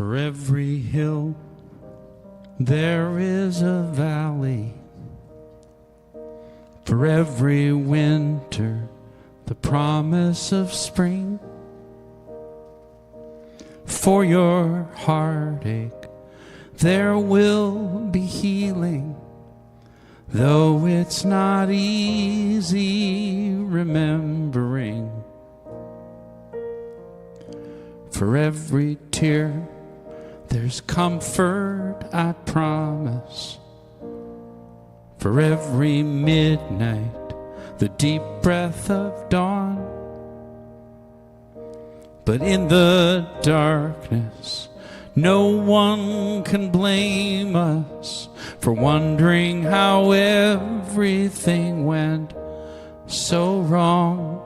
For every hill there is a valley. For every winter the promise of spring. For your heartache there will be healing, though it's not easy remembering. For every tear there's comfort, I promise. For every midnight, the deep breath of dawn. But in the darkness, no one can blame us for wondering how everything went so wrong.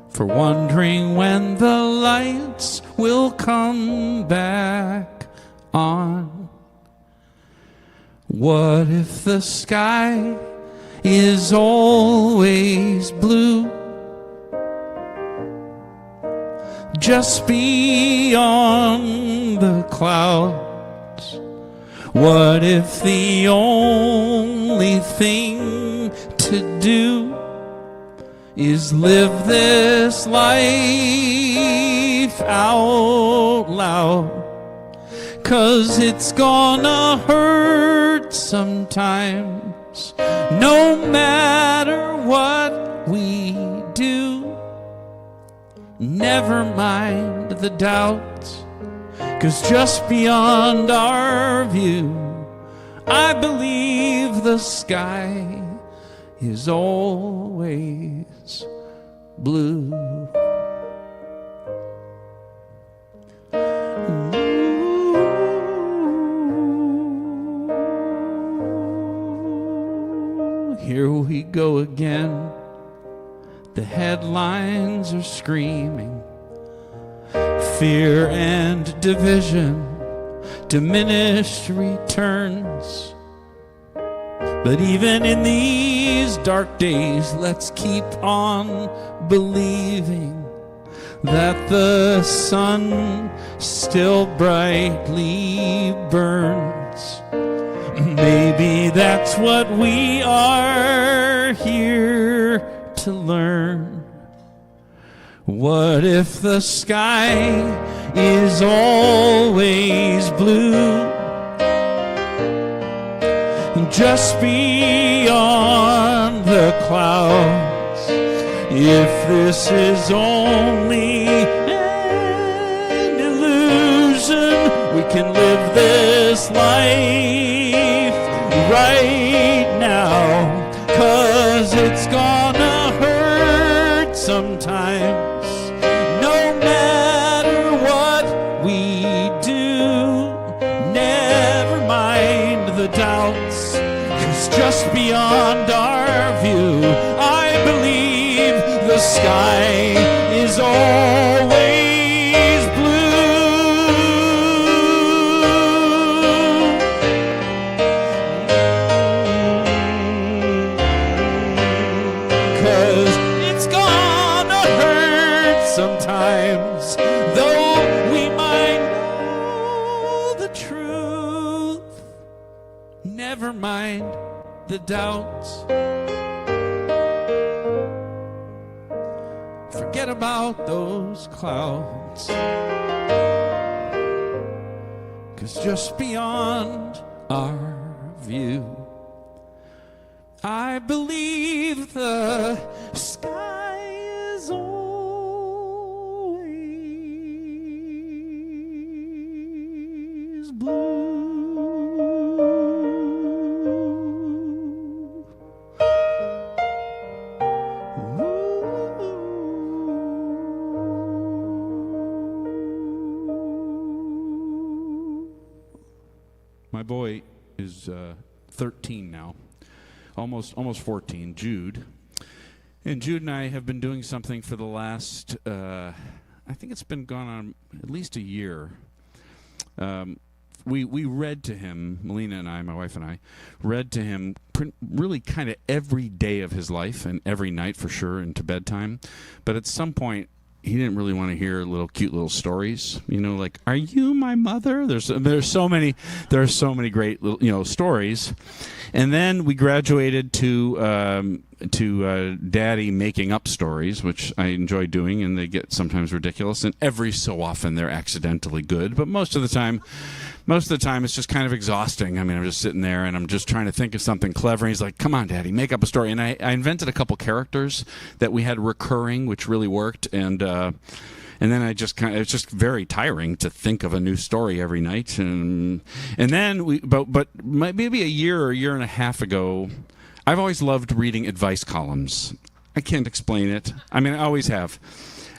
For wondering when the lights will come back on. What if the sky is always blue, just beyond the clouds? What if the only thing to do is live this life out loud? 'Cause it's gonna hurt sometimes, no matter what we do. Never mind the doubts, 'cause just beyond our view, I believe the sky is always blue. Ooh, here we go again. The headlines are screaming fear and division, diminished returns. But even in these dark days, let's keep on believing that the sun still brightly burns. Maybe that's what we are here to learn. What if the sky is always blue, just beyond the clouds? If this is only an illusion, we can live this life right now. 'Cause it's gonna hurt sometimes, no matter what we do. Never mind the doubts, 'cause just beyond our view, I believe the sky is always blue. 'Cause it's gonna hurt sometimes, though we might know the truth. Never mind the doubts. Forget about those clouds, 'cause just beyond our view, I believe the sky is always blue. My boy is 13 now, almost 14, Jude. And Jude and I have been doing something for the last, I think it's been gone on at least a year. We read to him, Melina and I, my wife and I, read to him really kind of every day of his life and every night for sure into bedtime. But at some point, he didn't really want to hear cute little stories, like, "Are you my mother?" There are so many great little, stories. And then we graduated to Daddy making up stories, which I enjoy doing, and they get sometimes ridiculous, and every so often they're accidentally good, but most of the time it's just kind of exhausting. I mean, I'm just sitting there and I'm just trying to think of something clever. And he's like, "Come on, Daddy, make up a story." And I invented a couple characters that we had recurring, which really worked. And then it's just very tiring to think of a new story every night. And then but maybe a year or a year and a half ago, I've always loved reading advice columns. I can't explain it. I mean, I always have.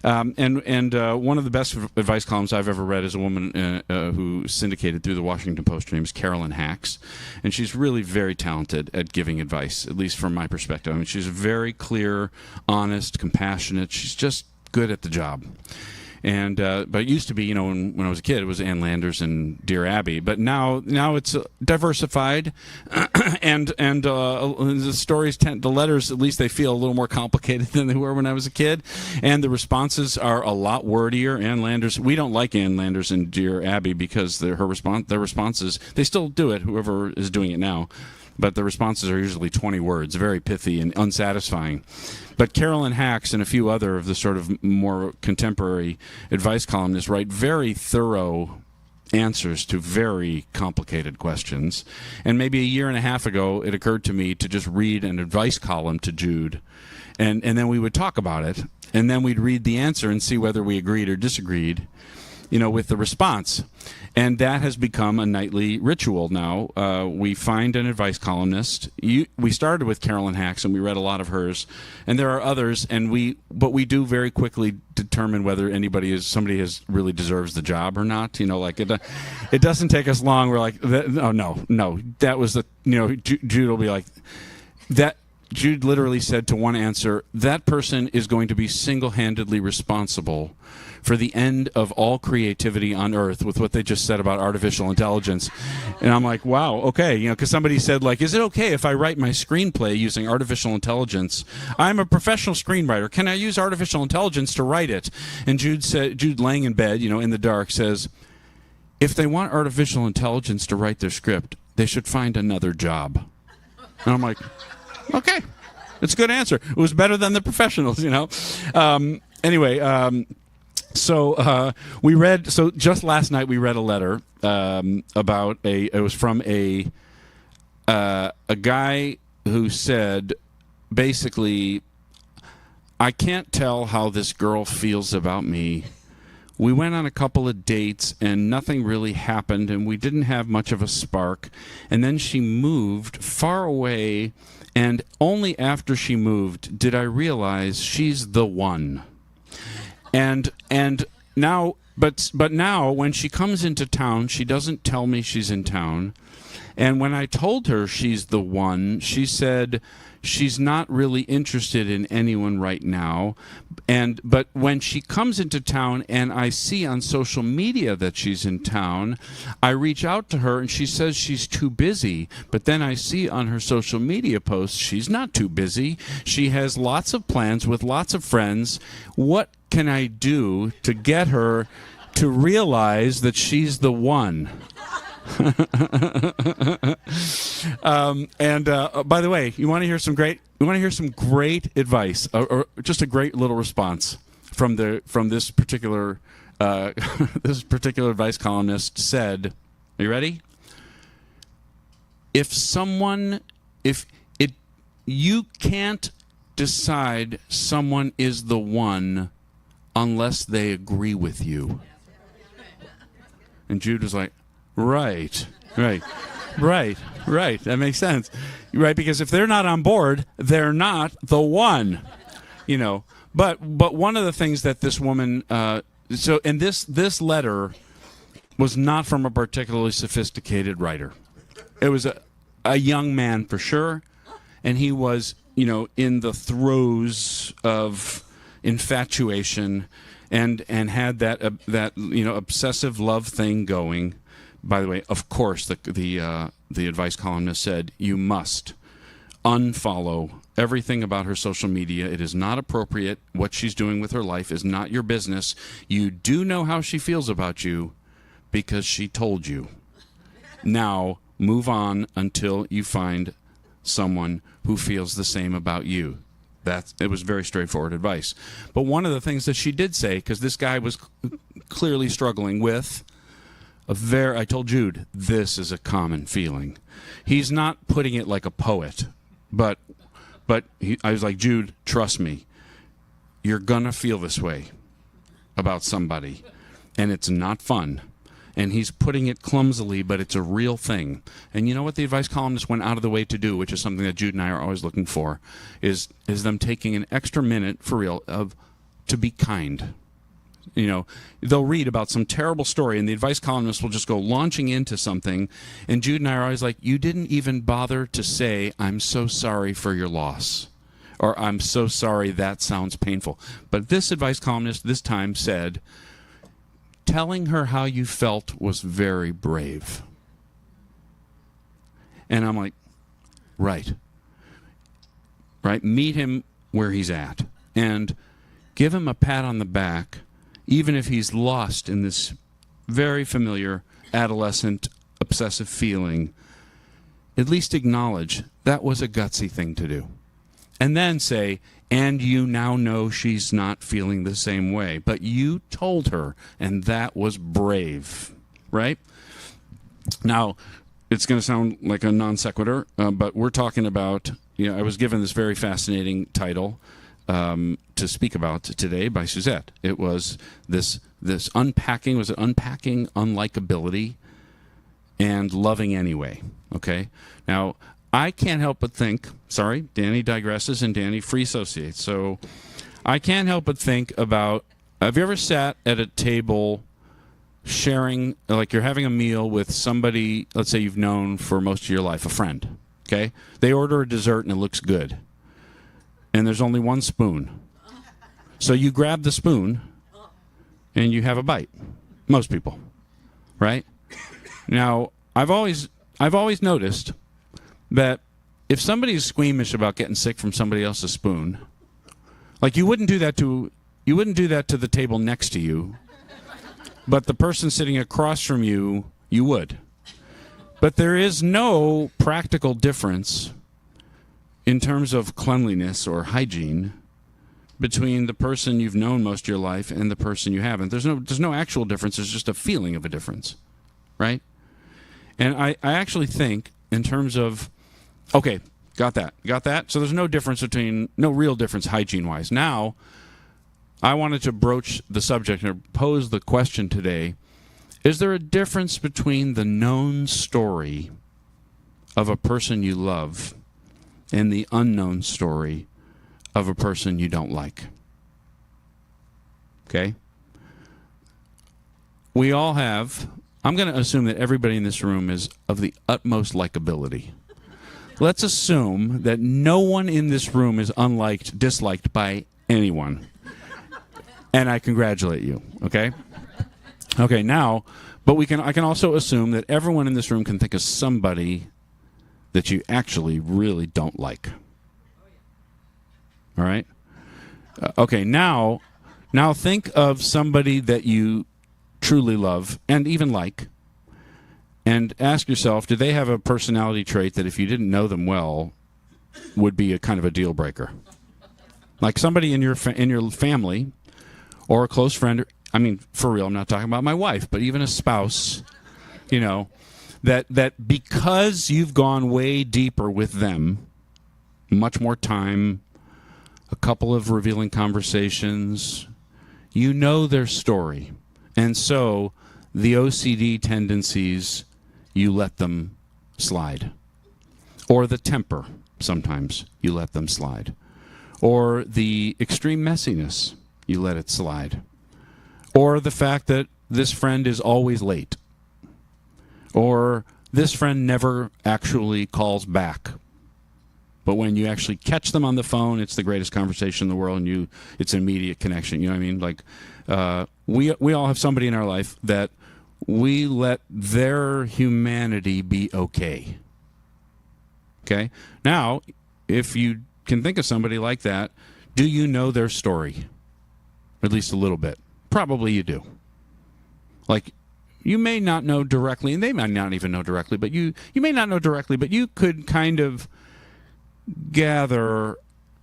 And one of the best advice columns I've ever read is a woman who syndicated through the Washington Post. Her name is Carolyn Hacks, and she's really very talented at giving advice, at least from my perspective. I mean, she's very clear, honest, compassionate. She's just good at the job. And but it used to be, when I was a kid, it was Ann Landers and Dear Abby. But now it's diversified, and the stories the letters, at least they feel a little more complicated than they were when I was a kid, and the responses are a lot wordier. Ann Landers, we don't like Ann Landers and Dear Abby because their responses, they still do it, whoever is doing it now, but the responses are usually 20 words, very pithy and unsatisfying. But Carolyn Hacks and a few other of the sort of more contemporary advice columnists write very thorough answers to very complicated questions. And maybe a year and a half ago, it occurred to me to just read an advice column to Jude, and then we would talk about it, and then we'd read the answer and see whether we agreed or disagreed, with the response. And that has become a nightly ritual now. We find an advice columnist. We started with Carolyn Hacks, and we read a lot of hers. And there are others, but we do very quickly determine whether somebody has really deserves the job or not. It doesn't take us long. We're like, oh, no, that was Jude will be like, that. Jude literally said to one answer, "That person is going to be single-handedly responsible for the end of all creativity on Earth," with what they just said about artificial intelligence. And I'm like, wow, okay, because somebody said, "Is it okay if I write my screenplay using artificial intelligence? I'm a professional screenwriter. Can I use artificial intelligence to write it?" And Jude laying in bed, in the dark, says, "If they want artificial intelligence to write their script, they should find another job." And I'm like, okay, it's a good answer. It was better than the professionals, Anyway, so just last night we read a letter about it was from a guy who said, basically, "I can't tell how this girl feels about me. We went on a couple of dates and nothing really happened, and we didn't have much of a spark. And then she moved far away, and only after she moved did I realize she's the one. And now, but now when she comes into town, she doesn't tell me she's in town. And when I told her she's the one, she said she's not really interested in anyone right now. But when she comes into town and I see on social media that she's in town, I reach out to her and she says she's too busy. But then I see on her social media posts she's not too busy. She has lots of plans with lots of friends. What can I do to get her to realize that she's the one?" By the way, you want to hear some great advice, or just a great little response from this particular advice columnist said. Are you ready? You can't decide someone is the one unless they agree with you. And Jude was like, Right. That makes sense. Right, because if they're not on board, they're not the one. But one of the things that this woman this letter was not from a particularly sophisticated writer. It was a young man for sure, and he was, in the throes of infatuation and had that obsessive love thing going. By the way, of course, the advice columnist said, "You must unfollow everything about her social media. It is not appropriate. What she's doing with her life is not your business. You do know how she feels about you because she told you. Now, move on until you find someone who feels the same about you. It was very straightforward advice. But one of the things that she did say, because this guy was clearly struggling with I told Jude, this is a common feeling. He's not putting it like a poet, but I was like, Jude, trust me, you're going to feel this way about somebody, and it's not fun. And he's putting it clumsily, but it's a real thing. And you know what the advice columnist went out of the way to do, which is something that Jude and I are always looking for, is them taking an extra minute, for real, to be kind. You know, they'll read about some terrible story, and the advice columnist will just go launching into something, and Jude and I are always like, you didn't even bother to say, I'm so sorry for your loss, or I'm so sorry that sounds painful. But this advice columnist this time said, telling her how you felt was very brave. And I'm like, right. Meet him where he's at, and give him a pat on the back, even if he's lost in this very familiar adolescent obsessive feeling. At least acknowledge that was a gutsy thing to do. And then say, and you now know she's not feeling the same way. But you told her, and that was brave, right? Now, it's going to sound like a non sequitur, but we're talking about, I was given this very fascinating title to speak about today by Suzette. It was this unpacking, was it unpacking unlikability and loving anyway, okay? Now, I can't help but think, sorry, Danny digresses and Danny free associates. So I can't help but think about, have you ever sat at a table sharing, like you're having a meal with somebody, let's say you've known for most of your life, a friend, okay? They order a dessert and it looks good. And there's only one spoon. So you grab the spoon and you have a bite. Most people, right? Now, I've always noticed that if somebody's squeamish about getting sick from somebody else's spoon, like you wouldn't do that to the table next to you, but the person sitting across from you, you would. But there is no practical difference in terms of cleanliness or hygiene between the person you've known most of your life and the person you haven't. There's no actual difference. There's just a feeling of a difference, right? And I actually think in terms of, okay, got that. So there's no real difference hygiene-wise. Now, I wanted to broach the subject and pose the question today, is there a difference between the known story of a person you love and the unknown story of a person you don't like? Okay? We all have, I'm going to assume that everybody in this room is of the utmost likability. Let's assume that no one in this room is disliked by anyone. And I congratulate you, okay? Okay, now, but I can also assume that everyone in this room can think of somebody that you actually really don't like. All right? Okay, now think of somebody that you truly love and even like, and ask yourself, do they have a personality trait that if you didn't know them well would be a kind of a deal breaker? Like somebody in your family or a close friend, I mean, for real, I'm not talking about my wife, but even a spouse, that because you've gone way deeper with them, much more time, a couple of revealing conversations, you know their story. And so the OCD tendencies, you let them slide. Or the temper, sometimes you let them slide. Or the extreme messiness, you let it slide. Or the fact that this friend is always late. Or this friend never actually calls back. But when you actually catch them on the phone, it's the greatest conversation in the world, and it's an immediate connection. You know what I mean? Like, we all have somebody in our life that we let their humanity be okay. Okay? Now, if you can think of somebody like that, do you know their story? At least a little bit. Probably you do. Like, you may not know directly, and they might not even know directly, but you may not know directly, but you could kind of gather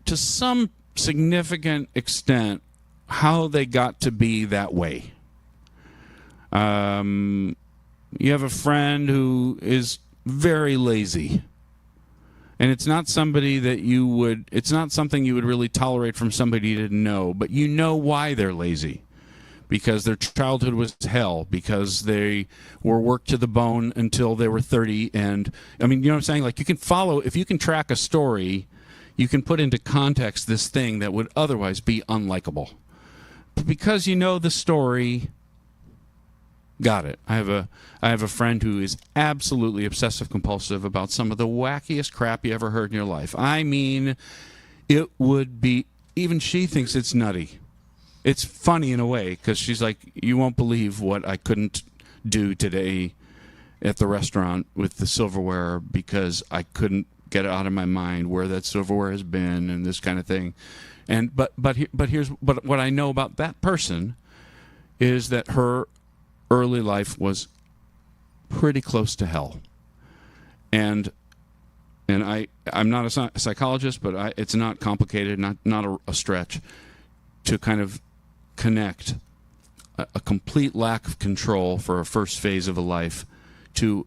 to some significant extent how they got to be that way. You have a friend who is very lazy. And it's not somebody that it's not something you would really tolerate from somebody you didn't know, but you know why they're lazy. Because their childhood was hell, because they were worked to the bone until they were 30. And, I mean, you know what I'm saying? Like, you can follow, if you can track a story, you can put into context this thing that would otherwise be unlikable. But because you know the story, got it. I have a friend who is absolutely obsessive compulsive about some of the wackiest crap you ever heard in your life. I mean, it would be, even she thinks it's nutty. It's funny in a way, because she's like, you won't believe what I couldn't do today at the restaurant with the silverware because I couldn't get it out of my mind where that silverware has been and this kind of thing. And but what I know about that person is that her early life was pretty close to hell. And I'm not a psychologist, but it's not complicated, not a stretch to kind of connect a complete lack of control for a first phase of a life to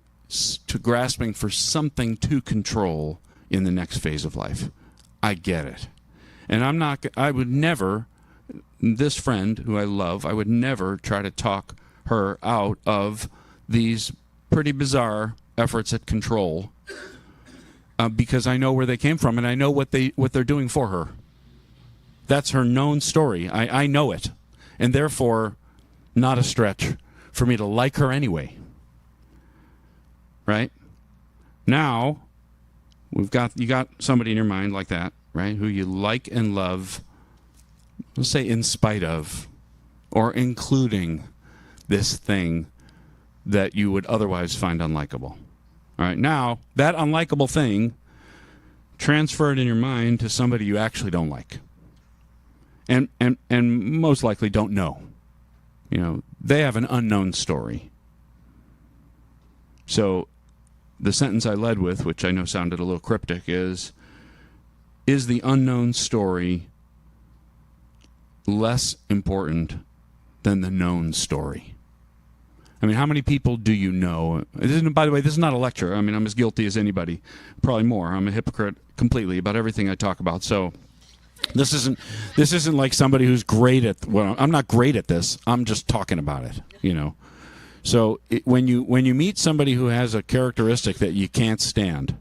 grasping for something to control in the next phase of life. I get it. And I would never, this friend who I love, I would never try to talk her out of these pretty bizarre efforts at control, because I know where they came from and I know what they're doing for her. That's her known story. I know it, and therefore not a stretch for me to like her anyway. Right? Now, you got somebody in your mind like that, right? Who you like and love, let's say in spite of, or including this thing that you would otherwise find unlikable. All right, now that unlikable thing, transfer it in your mind to somebody you actually don't like, and most likely don't know. You know, they have an unknown story. So the sentence I led with, which I know sounded a little cryptic, is the unknown story less important than the known story? I mean, how many people do you know? By the way, this is not a lecture. I mean, I'm as guilty as anybody, probably more. I'm a hypocrite completely about everything I talk about. So this isn't like somebody who's great at, well, I'm not great at this. I'm just talking about it, you know. So when you meet somebody who has a characteristic that you can't stand,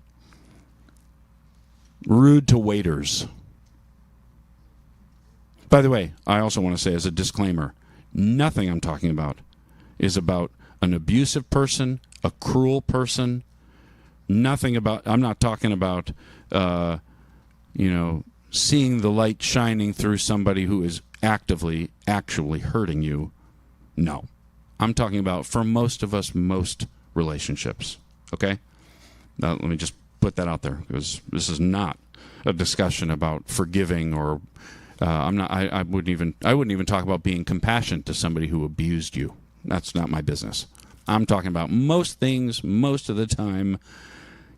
rude to waiters. By the way, I also want to say as a disclaimer, nothing I'm talking about is about an abusive person, a cruel person. Nothing about, I'm not talking about, seeing the light shining through somebody who is actually hurting you. No. I'm talking about, for most of us, most relationships. Okay? Now, let me just put that out there, because this is not a discussion about forgiving or I wouldn't even talk about being compassionate to somebody who abused you. That's not my business. I'm talking about most things, most of the time.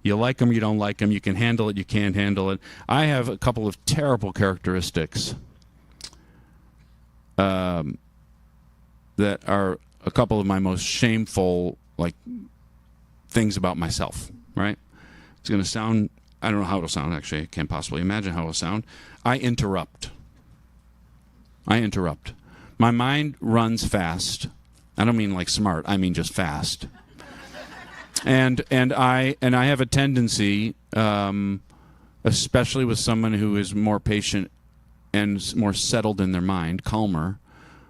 You like them, you don't like them. You can handle it, you can't handle it. I have a couple of terrible characteristics that are a couple of my most shameful, things about myself, right? It's going to sound, I don't know how it'll sound, actually. I can't possibly imagine how it'll sound. I interrupt. My mind runs fast. I don't mean like smart. I mean just fast. And I have a tendency, especially with someone who is more patient and more settled in their mind, calmer,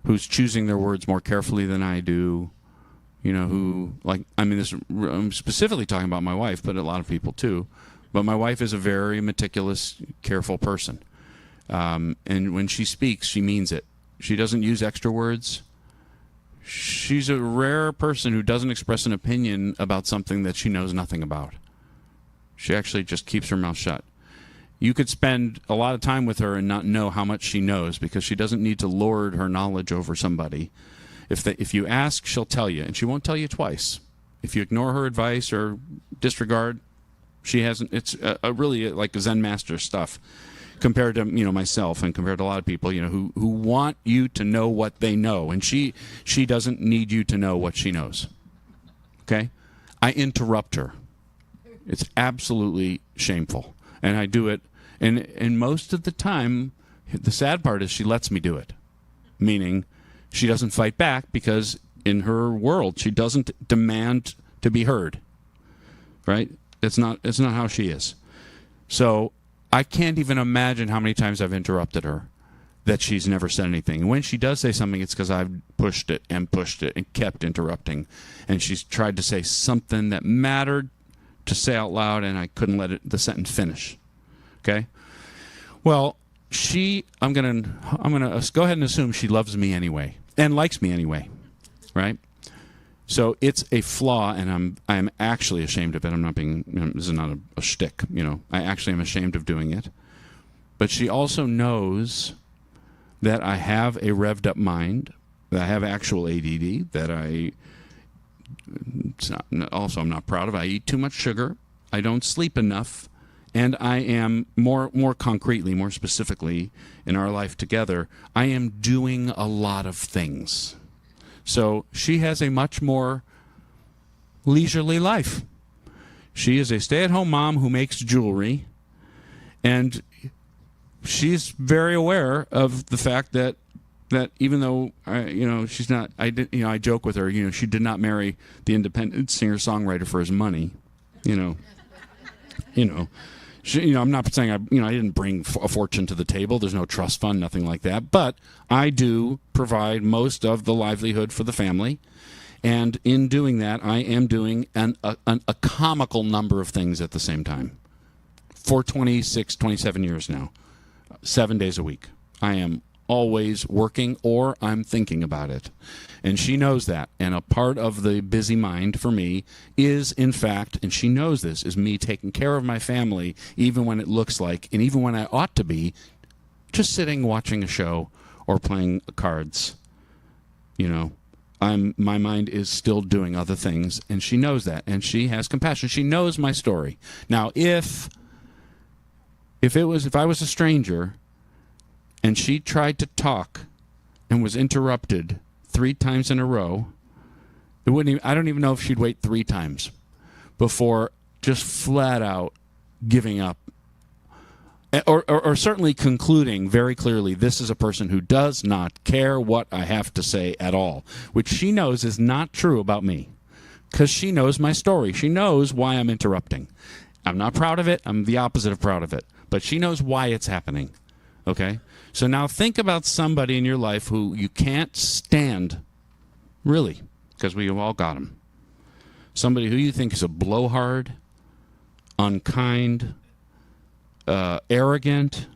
who's choosing their words more carefully than I do, I'm specifically talking about my wife, but a lot of people too. But my wife is a very meticulous, careful person. And when she speaks, she means it. She doesn't use extra words. She's a rare person who doesn't express an opinion about something that she knows nothing about. She actually just keeps her mouth shut. You could spend a lot of time with her and not know how much she knows, because she doesn't need to lord her knowledge over somebody. If you ask, she'll tell you, and she won't tell you twice. If you ignore her advice or disregard, she hasn't. It's really like Zen master stuff, compared to myself, and compared to a lot of people who want you to know what they know, and she doesn't need you to know what she knows. Okay, I interrupt her. It's absolutely shameful, and I do it. And most of the time, the sad part is she lets me do it, meaning she doesn't fight back, because in her world she doesn't demand to be heard. Right? It's not how she is. So I can't even imagine how many times I've interrupted her that she's never said anything. And when she does say something, it's because I've pushed it and kept interrupting. And she's tried to say something that mattered to say out loud, and I couldn't let the sentence finish. Okay? Well, I'm gonna go ahead and assume she loves me anyway and likes me anyway, right? So it's a flaw, and I'm actually ashamed of it. I'm not being. This is not a shtick. I actually am ashamed of doing it. But she also knows that I have a revved up mind, that I have actual ADD, that I'm not proud of. I eat too much sugar. I don't sleep enough. And I am, more concretely, more specifically, in our life together, I am doing a lot of things. So she has a much more leisurely life. She is a stay-at-home mom who makes jewelry, and she's very aware of the fact that even though she's not, I joke with her, she did not marry the independent singer-songwriter for his money, I'm not saying I didn't bring a fortune to the table. There's no trust fund, nothing like that. But I do provide most of the livelihood for the family, and in doing that, I am doing a comical number of things at the same time. For 26, 27 years now, 7 days a week, I am always working, or I'm thinking about it. And she knows that. And a part of the busy mind for me is, in fact, and she knows this, is me taking care of my family, even when it looks like, and even when I ought to be, just sitting watching a show or playing cards. My mind is still doing other things, and she knows that, and she has compassion. She knows my story. Now, if I was a stranger and she tried to talk and was interrupted 3 times in a row, I don't even know if she'd wait 3 times before just flat out giving up, or certainly concluding very clearly, this is a person who does not care what I have to say at all, which she knows is not true about me, because she knows my story. She knows why I'm interrupting. I'm not proud of it. I'm the opposite of proud of it. But she knows why it's happening. Okay? So now think about somebody in your life who you can't stand, really, because we've all got them. Somebody who you think is a blowhard, unkind, arrogant.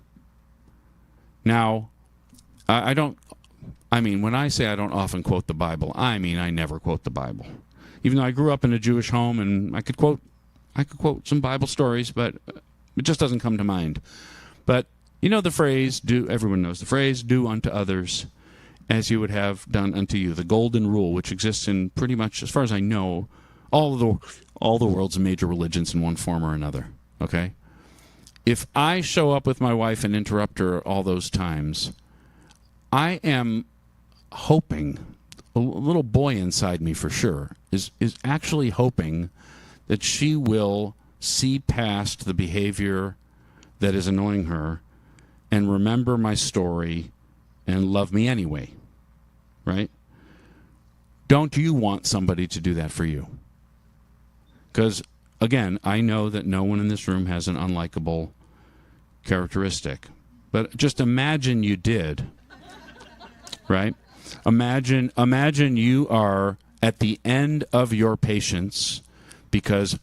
Now, when I say I don't often quote the Bible, I mean I never quote the Bible. Even though I grew up in a Jewish home and I could quote some Bible stories, but it just doesn't come to mind. But the phrase, everyone knows the phrase, do unto others as you would have done unto you. The golden rule, which exists in pretty much, as far as I know, all the world's major religions in one form or another. Okay? If I show up with my wife and interrupt her all those times, I am hoping, a little boy inside me for sure, is actually hoping that she will see past the behavior that is annoying her and remember my story and love me anyway, right? Don't you want somebody to do that for you? Because, again, I know that no one in this room has an unlikable characteristic. But just imagine you did, right? Imagine you are at the end of your patience because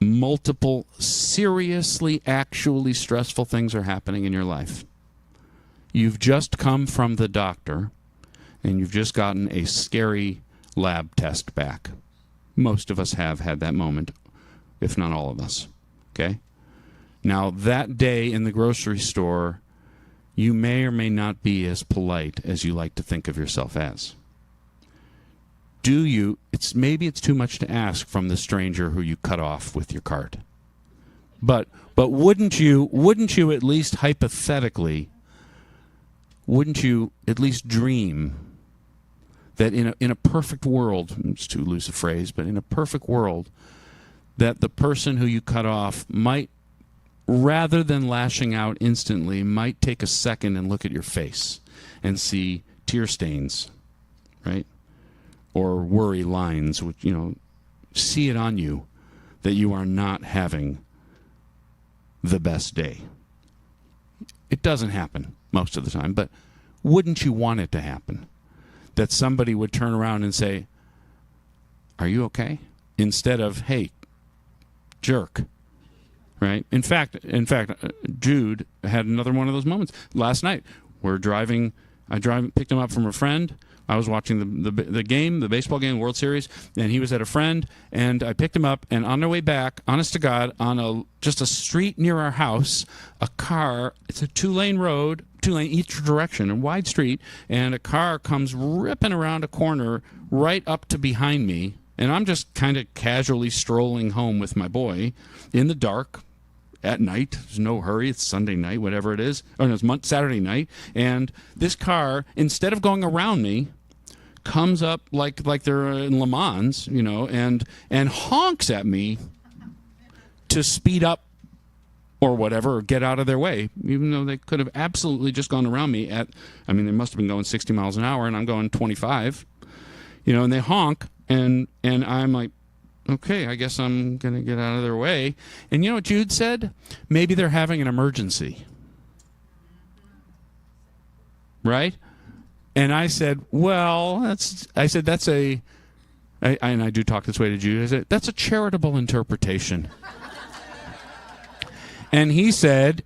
multiple seriously, actually stressful things are happening in your life. You've just come from the doctor, and you've just gotten a scary lab test back. Most of us have had that moment, if not all of us. Okay? Now, that day in the grocery store, you may or may not be as polite as you like to think of yourself as. Maybe it's too much to ask from the stranger who you cut off with your cart. But wouldn't you at least hypothetically, wouldn't you at least dream that in a perfect world, it's too loose a phrase, but in a perfect world, that the person who you cut off might, rather than lashing out instantly, might take a second and look at your face and see tear stains, right? Or worry lines, which, see it on you that you are not having the best day. It doesn't happen most of the time, but wouldn't you want it to happen? That somebody would turn around and say, "Are you okay?" Instead of, "Hey, jerk." Right? In fact, Jude had another one of those moments last night. I picked him up from a friend. I was watching the game, the baseball game, World Series, and he was at a friend, and I picked him up, and on their way back, honest to God, on just a street near our house, a car, it's a two-lane road, two-lane each direction, a wide street, and a car comes ripping around a corner right up to behind me, and I'm just kind of casually strolling home with my boy in the dark, at night. There's no hurry. It's Sunday night, whatever it is. Or no, it's Saturday night. And this car, instead of going around me, comes up like they're in Le Mans, and honks at me to speed up or whatever, or get out of their way, even though they could have absolutely just gone around me they must have been going 60 miles an hour, and I'm going 25, and they honk, and I'm like, okay, I guess I'm going to get out of their way. And you know what Jude said? Maybe they're having an emergency. Right? And I said, well, and I do talk this way to Jude. I said, that's a charitable interpretation. And he said,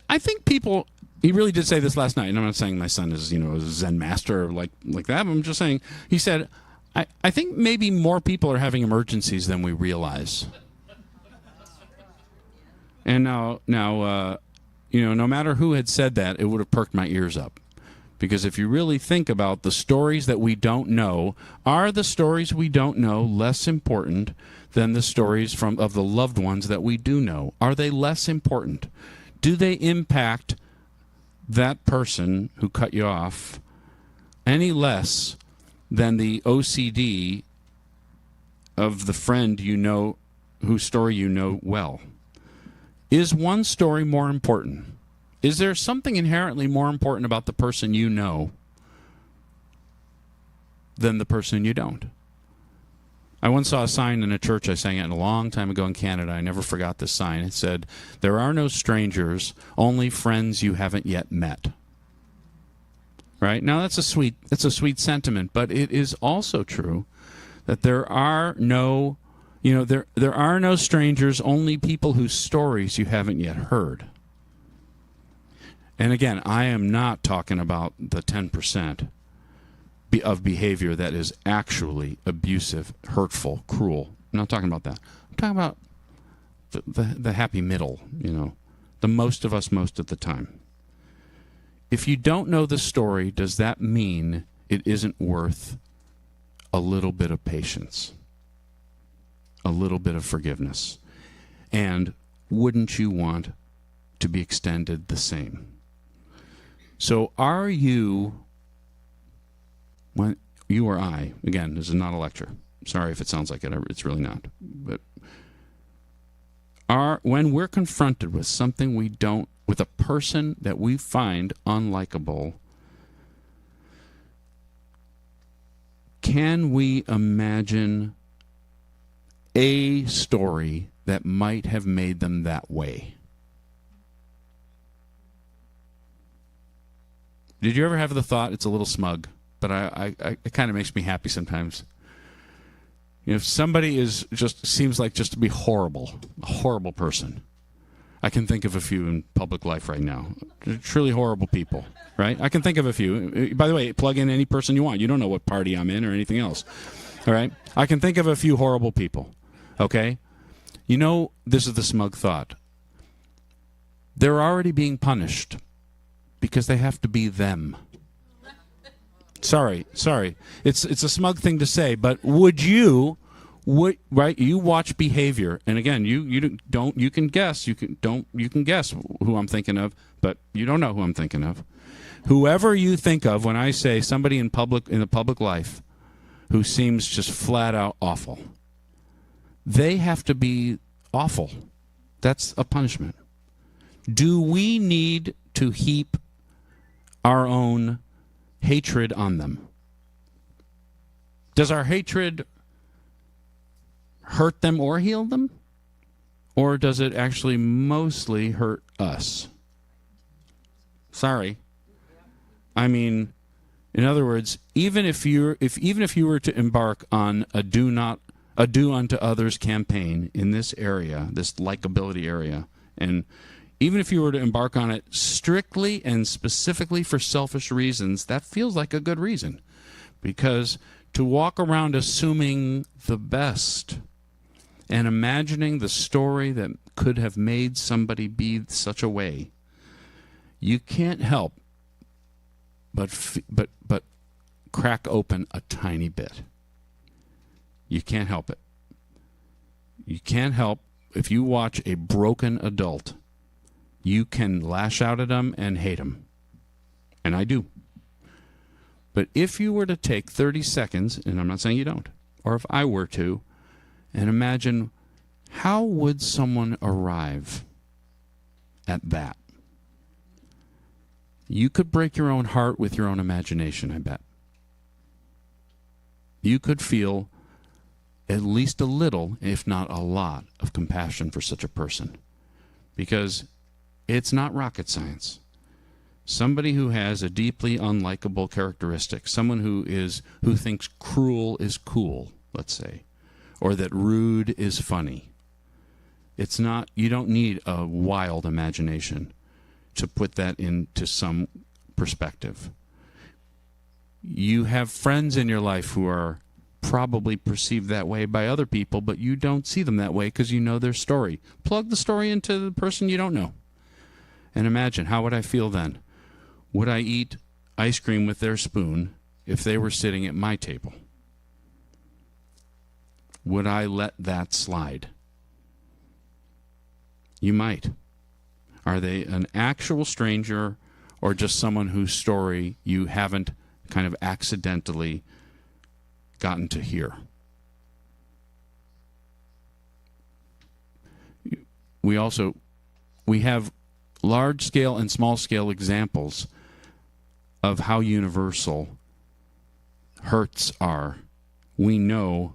I think people, he really did say this last night, and I'm not saying my son is, a Zen master or like that, but I'm just saying, he said, I think maybe more people are having emergencies than we realize. And now, no matter who had said that, it would have perked my ears up. Because if you really think about the stories that we don't know, are the stories we don't know less important than the stories of the loved ones that we do know? Are they less important? Do they impact that person who cut you off any less than the OCD of the friend whose story you know well? Is one story more important? Is there something inherently more important about the person you know than the person you don't? I once saw a sign in a church I sang at a long time ago in Canada. I never forgot this sign. It said, "There are no strangers, only friends you haven't yet met." Right? Now that's a sweet sentiment, but it is also true that there are no strangers, only people whose stories you haven't yet heard. And again, I am not talking about the 10% of behavior that is actually abusive, hurtful, cruel. I'm not talking about that. I'm talking about the happy middle, the most of us most of the time. If you don't know the story, does that mean it isn't worth a little bit of patience, a little bit of forgiveness? And wouldn't you want to be extended the same? So are you, when you or I, again, this is not a lecture. Sorry if it sounds like it. It's really not. But when we're confronted with something with a person that we find unlikable, can we imagine a story that might have made them that way? Did you ever have the thought, it's a little smug, but it kind of makes me happy sometimes. If somebody seems like just to be horrible, a horrible person. I can think of a few in public life right now. They're truly horrible people, right? I can think of a few. By the way, plug in any person you want. You don't know what party I'm in or anything else, all right? I can think of a few horrible people, okay? You know, this is the smug thought. They're already being punished because they have to be them. Sorry. It's a smug thing to say, but you watch behavior, and again, you can guess who I'm thinking of, but you don't know who I'm thinking of. Whoever you think of when I say somebody in the public life who seems just flat out awful, they have to be awful. That's a punishment. Do we need to heap our own hatred on them? Does our hatred hurt them or heal them? Or does it actually mostly hurt us? Sorry. I mean, in other words, even if you were to embark on a do unto others campaign in this area, this likability area, and even if you were to embark on it strictly and specifically for selfish reasons, that feels like a good reason. Because to walk around assuming the best and imagining the story that could have made somebody be such a way, you can't help but crack open a tiny bit. You can't help it. You can't help if you watch a broken adult. You can lash out at them and hate them. And I do. But if you were to take 30 seconds, and I'm not saying you don't, or if I were to, and imagine how would someone arrive at that? You could break your own heart with your own imagination, I bet. You could feel at least a little, if not a lot, of compassion for such a person. Because it's not rocket science. Somebody who has a deeply unlikable characteristic, someone who thinks cruel is cool, let's say, or that rude is funny. It's not, you don't need a wild imagination to put that into some perspective. You have friends in your life who are probably perceived that way by other people, but you don't see them that way because you know their story. Plug the story into the person you don't know. And imagine, how would I feel then? Would I eat ice cream with their spoon if they were sitting at my table? Would I let that slide? You might. Are they an actual stranger or just someone whose story you haven't kind of accidentally gotten to hear? We have large-scale and small-scale examples of how universal hurts are. We know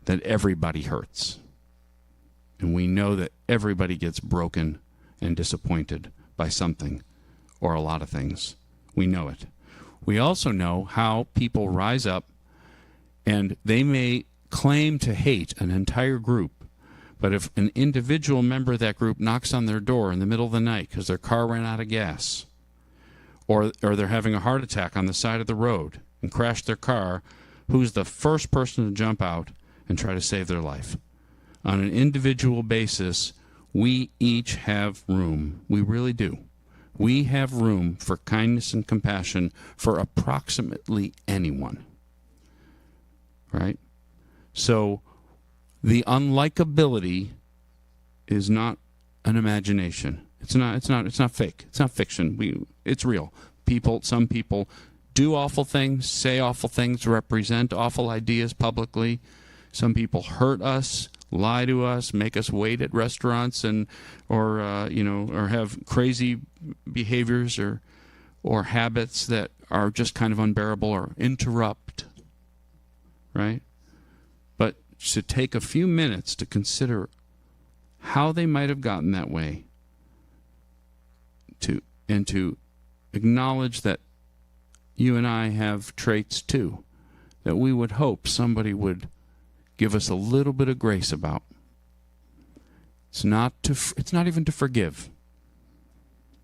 that everybody hurts. And we know that everybody gets broken and disappointed by something or a lot of things. We know it. We also know how people rise up and they may claim to hate an entire group, but if an individual member of that group knocks on their door in the middle of the night because their car ran out of gas, or they're having a heart attack on the side of the road and crash their car, who's the first person to jump out and try to save their life? On an individual basis, we each have room. We really do. We have room for kindness and compassion for approximately anyone. Right? So the unlikability is not an imagination. It's not fake. It's not fiction. It's real. Some people do awful things, say awful things, represent awful ideas publicly. Some people hurt us, lie to us, make us wait at restaurants, or have crazy behaviors or habits that are just kind of unbearable or interrupt. Right? But to take a few minutes to consider how they might have gotten that way, and to acknowledge that you and I have traits too, that we would hope somebody would give us a little bit of grace about. It's not even to forgive.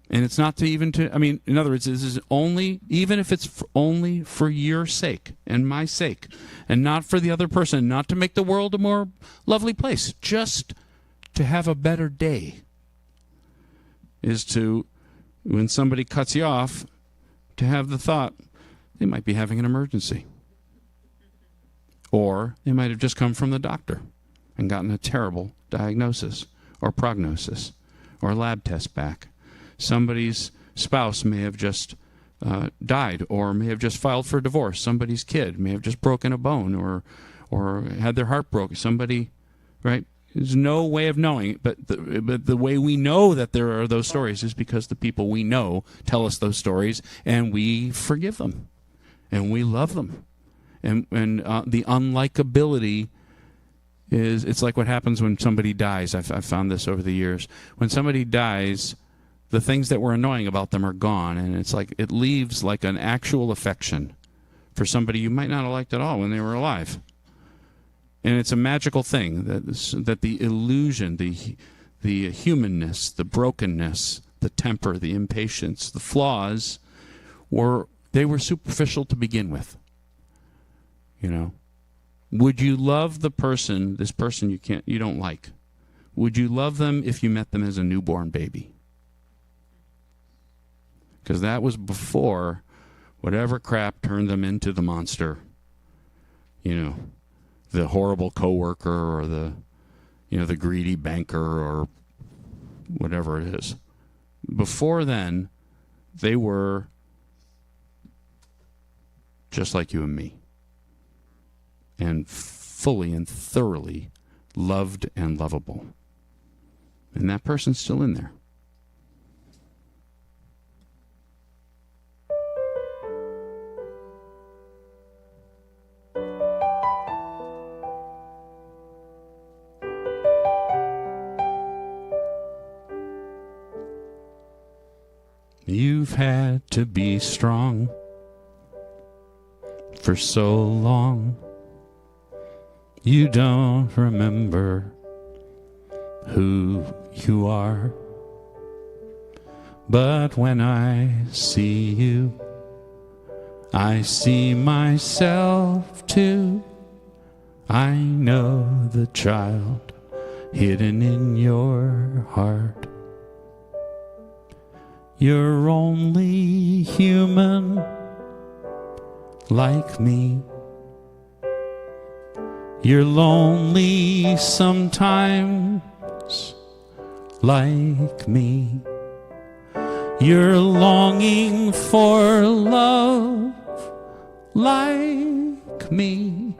And it's not to even to, in other words, this is only, even if it's only for your sake and my sake, and not for the other person, not to make the world a more lovely place, just to have a better day is to, when somebody cuts you off, to have the thought, they might be having an emergency. Or they might have just come from the doctor and gotten a terrible diagnosis or prognosis or lab test back. Somebody's spouse may have just died or may have just filed for divorce. Somebody's kid may have just broken a bone or had their heart broken. Somebody, right? There's no way of knowing, but the way we know that there are those stories is because the people we know tell us those stories, and we forgive them, and we love them. And the unlikability is, it's like what happens when somebody dies. I've found this over the years. When somebody dies, the things that were annoying about them are gone, and it's like it leaves like an actual affection for somebody you might not have liked at all when they were alive. And it's a magical thing that the illusion, the humanness, the brokenness, the temper, the impatience, the flaws were superficial to begin with. You know, would you love this person you don't like? Would you love them if you met them as a newborn baby? Because that was before whatever crap turned them into the monster. You know, the horrible coworker or the greedy banker or whatever it is. Before then, they were just like you and me, and fully and thoroughly loved and lovable. And that person's still in there. You've had to be strong for so long. You don't remember who you are. But when I see you, I see myself too. I know the child hidden in your heart. You're only human like me. You're lonely sometimes like me. You're longing for love like me.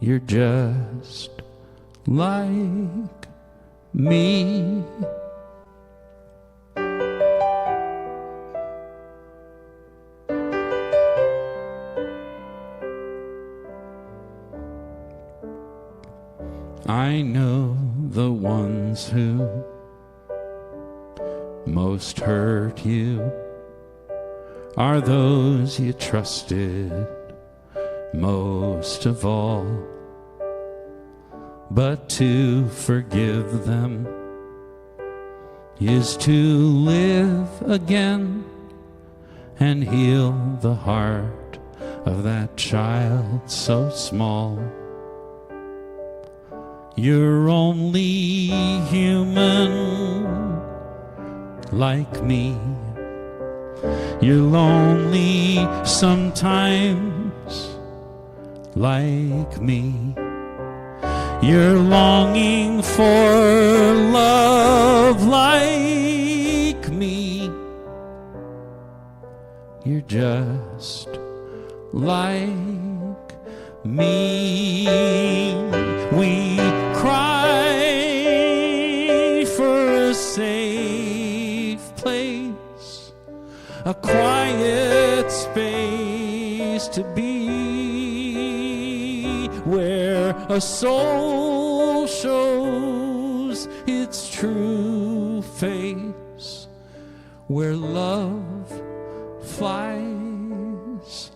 You're just like me. I know the ones who most hurt you are those you trusted most of all. But to forgive them is to live again and heal the heart of that child so small. You're only human like me. You're lonely sometimes like me. You're longing for love like me. You're just like me. We cry for a safe place, a quiet space to be, where a soul shows its true face, where love flies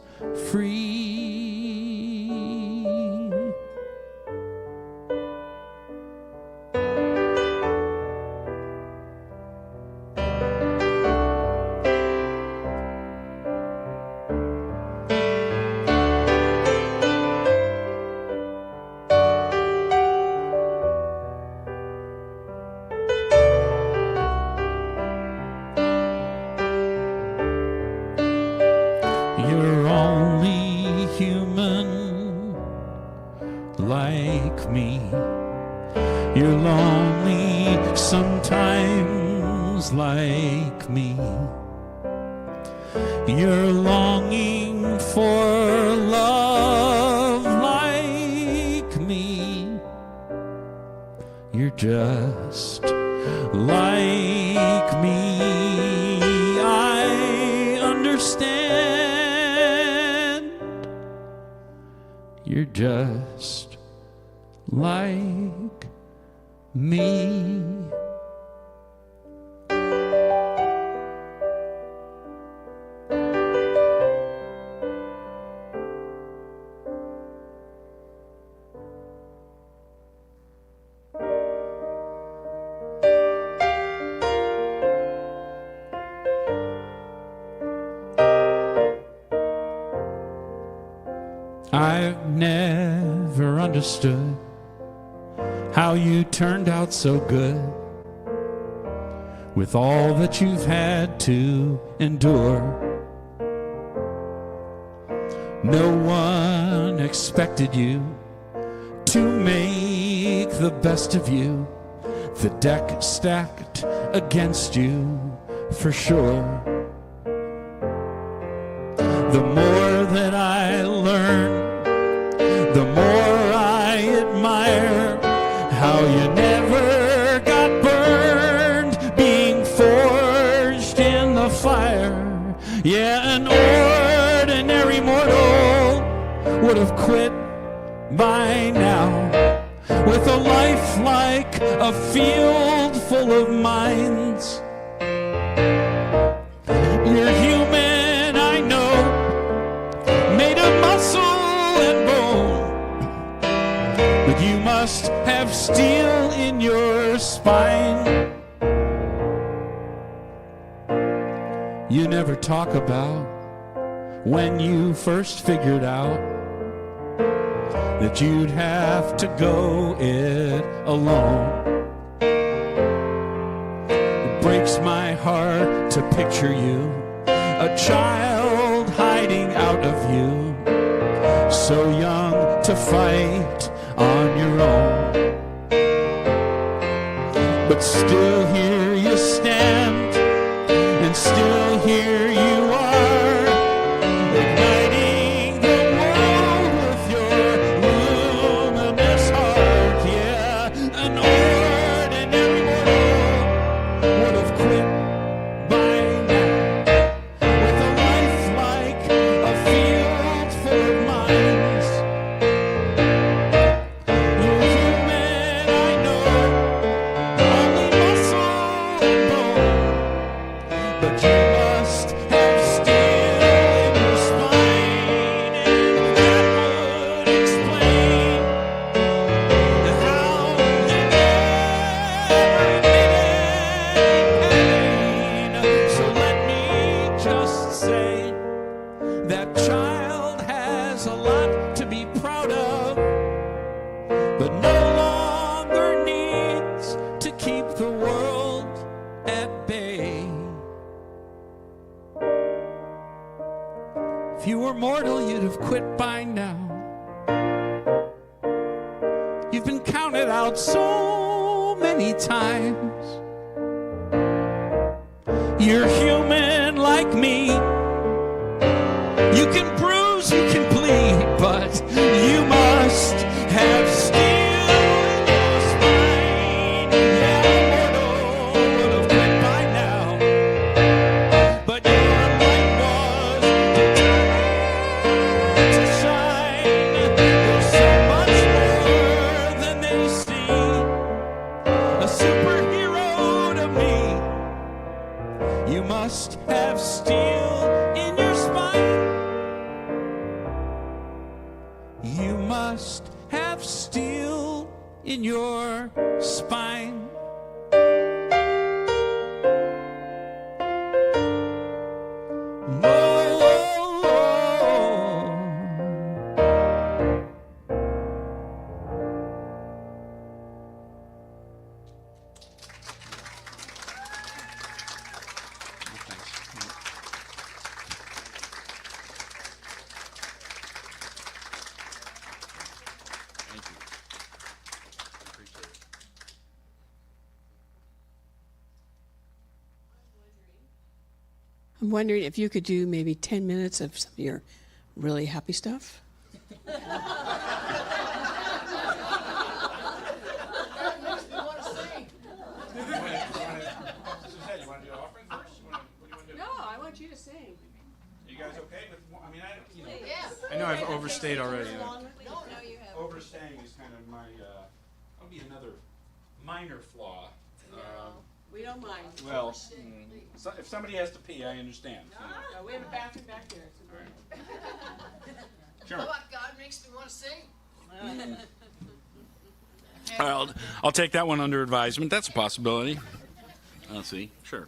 free. sometimes like me, you're longing for love like me. You're just like me. I understand. You're just like me. I've never understood how you turned out so good with all that you've had to endure. No one expected you to make the best of you. The deck stacked against you for sure. The more that I learn, the more I admire how you never got burned being forged in the fire. Yeah, an ordinary mortal would have quit by now. With a life like a field full of mines, you're human, I know, made of muscle and bone, but you must have steel in your spine. You never talk about when you first figured out that you'd have to go it alone. It breaks my heart to picture you, a child hiding out of you, so young to fight on your own. But still here you stand, and still here you are, igniting the world with your luminous heart. Yeah, an ordinary mortal would have quit by now. With a life like a field full of mines, you're human, I know, only muscle and bone, but you must have steel in your spine, and that would explain how you never admitted pain. So let me just say that child has a lot to be proud of, but no longer needs to keep the world at bay. If you were mortal, you'd have quit by now. You've been counted out so many times. You're human like me. You can bruise, you can bleed, but you must have steel in your spine. Yeah, mortal would have quit by now, but your light was determined to shine. You're so much more than they see, a superhero to me. You must have steel in your spine. You must have steel in your spine. I'm wondering if you could do maybe 10 minutes of some of your really happy stuff. You to sing. Are you guys okay with? I mean, I know I've overstayed already. Overstaying is kind of my. That'll be another minor flaw. We don't mind. Well, so if somebody has to pee, I understand. No, we have a bathroom back there. Sure. What God makes me want to sing? I'll take that one under advisement. That's a possibility. Let's see. Sure.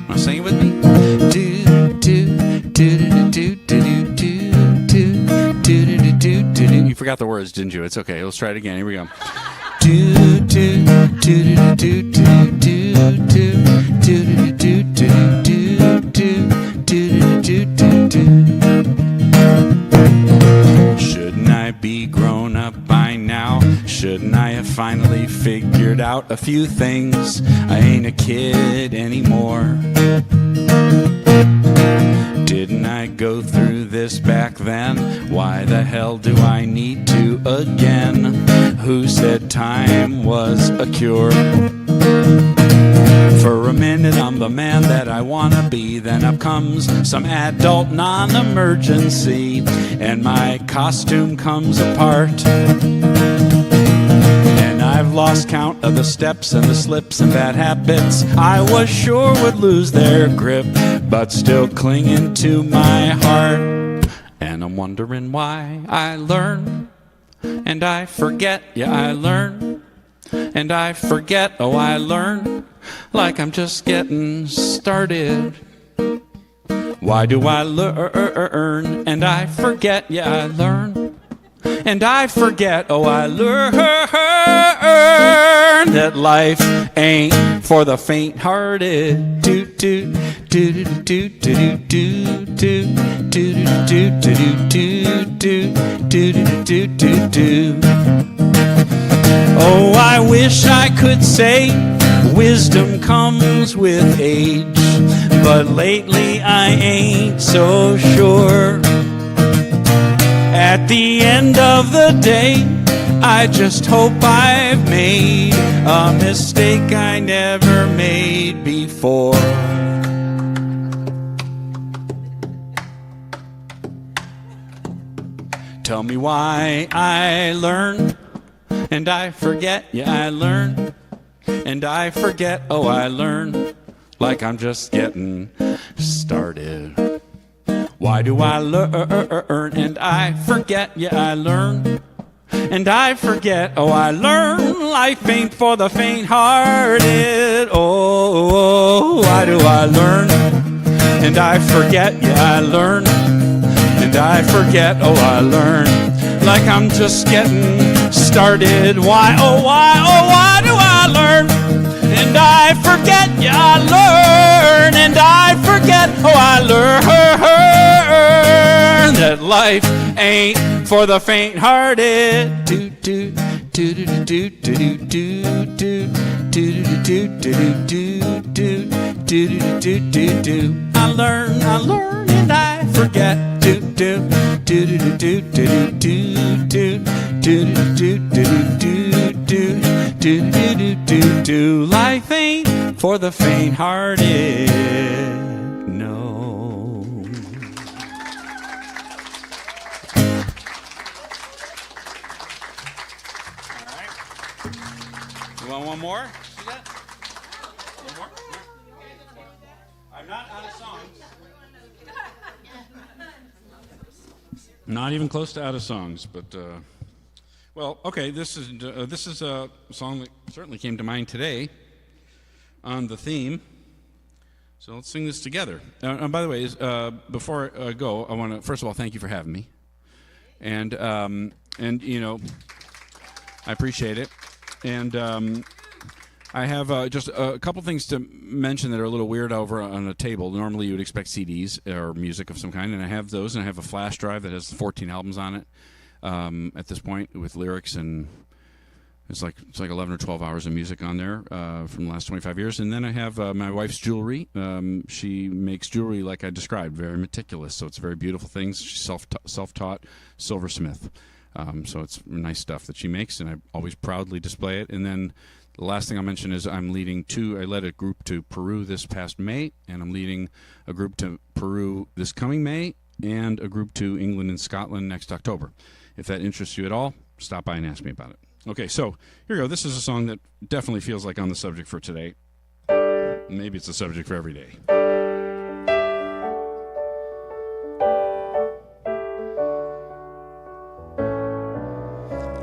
Wanna sing it with me? You forgot the words, didn't you? It's okay. Let's try it again. Here we go. Shouldn't I be grown up by now? Shouldn't I have finally figured out a few things? I ain't a kid anymore. Didn't I go through this back then? Why the hell do I need to again? Who said time was a cure? For a minute I'm the man that I wanna be, then up comes some adult non-emergency, and my costume comes apart. And I've lost count of the steps and the slips and bad habits I was sure would lose their grip, but still clinging to my heart. And I'm wondering why I learn and I forget, yeah I learn and I forget, oh I learn like I'm just getting started. Why do I learn and I forget, yeah I learn and I forget, oh I learn that life ain't for the faint-hearted. Oh, I wish I could say wisdom comes with age, but lately I ain't so sure. At the end of the day, I just hope I've made a mistake I never made before. Tell me why I learn and I forget, yeah I learn and I forget, oh I learn like I'm just getting started. Why do I learn and I forget, yeah I learn and I forget, oh I learn life ain't for the faint-hearted. Oh, why do I learn and I forget, yeah I learn and I forget, oh I learn like I'm just getting started. Why do I learn and I forget, yeah I learn and I forget, oh I learn that life ain't for the faint-hearted. I learn and I forget. Life ain't for the faint-hearted. No. All right. You want one more? See that? One more? I'm not out of songs. Not even close to out of songs, but well, okay. This is a song that certainly came to mind today on the theme. So let's sing this together. And by the way, before I go, I want to first of all thank you for having me, and And, I appreciate it. And I have just a couple things to mention that are a little weird over on a table. Normally you would expect CDs or music of some kind, and I have those, and I have a flash drive that has 14 albums on it at this point with lyrics, and it's like 11 or 12 hours of music on there from the last 25 years. And then I have my wife's jewelry. She makes jewelry like I described, very meticulous, so it's very beautiful things. She's self-taught silversmith. So it's nice stuff that she makes, and I always proudly display it. And then the last thing I'll mention is I led a group to Peru this past May, and I'm leading a group to Peru this coming May, and a group to England and Scotland next October. If that interests you at all, stop by and ask me about it. Okay, so here we go. This is a song that definitely feels like on the subject for today. Maybe it's a subject for every day.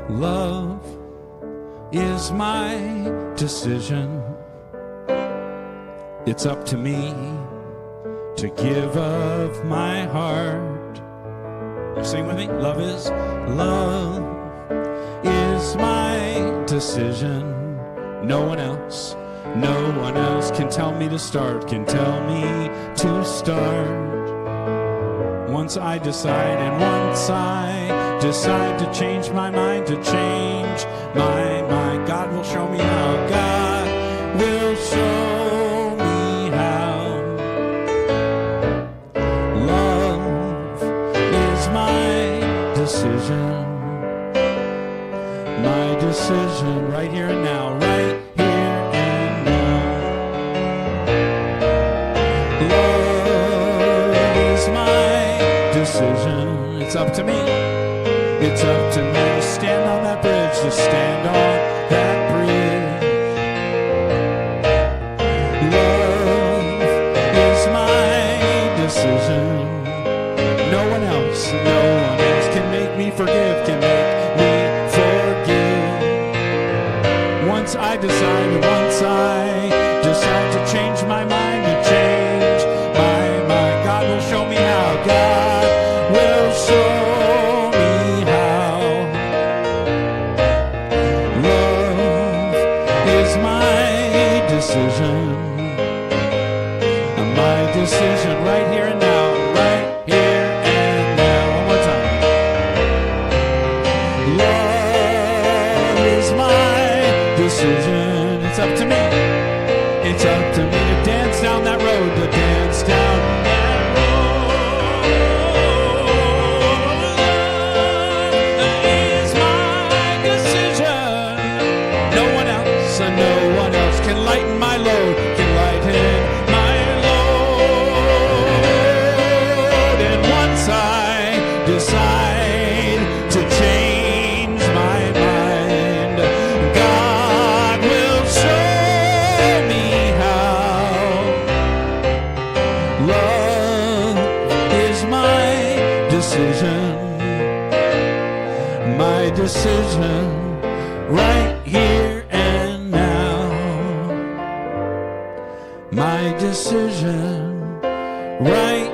Love is my decision. It's up to me to give of my heart. You sing with me? Love is my decision. No one else can tell me to start, can tell me to start. Once I decide, and once I decide to change my mind, to change my mind, God will show me how. God will show me how. Love is my decision. My decision right here and now, right here and now. Love is my decision. It's up to me. It's up to me to stand on that bridge, to stand on that bridge. Love is my decision. No one else can make me forgive, can make me forgive. Once I decide to change my mind, to change my mind, God will show me how. God will show me how. Love is my decision. My decision right here and now, right here and now. One more time. Love is my decision. It's up to me. It's up to me to dance down that road, to dance down that road. Love is my decision. No one else can lighten my load, can lighten my load. And once I decide to change my mind, God will show me how. Love is my decision. My decision right here and now. My decision right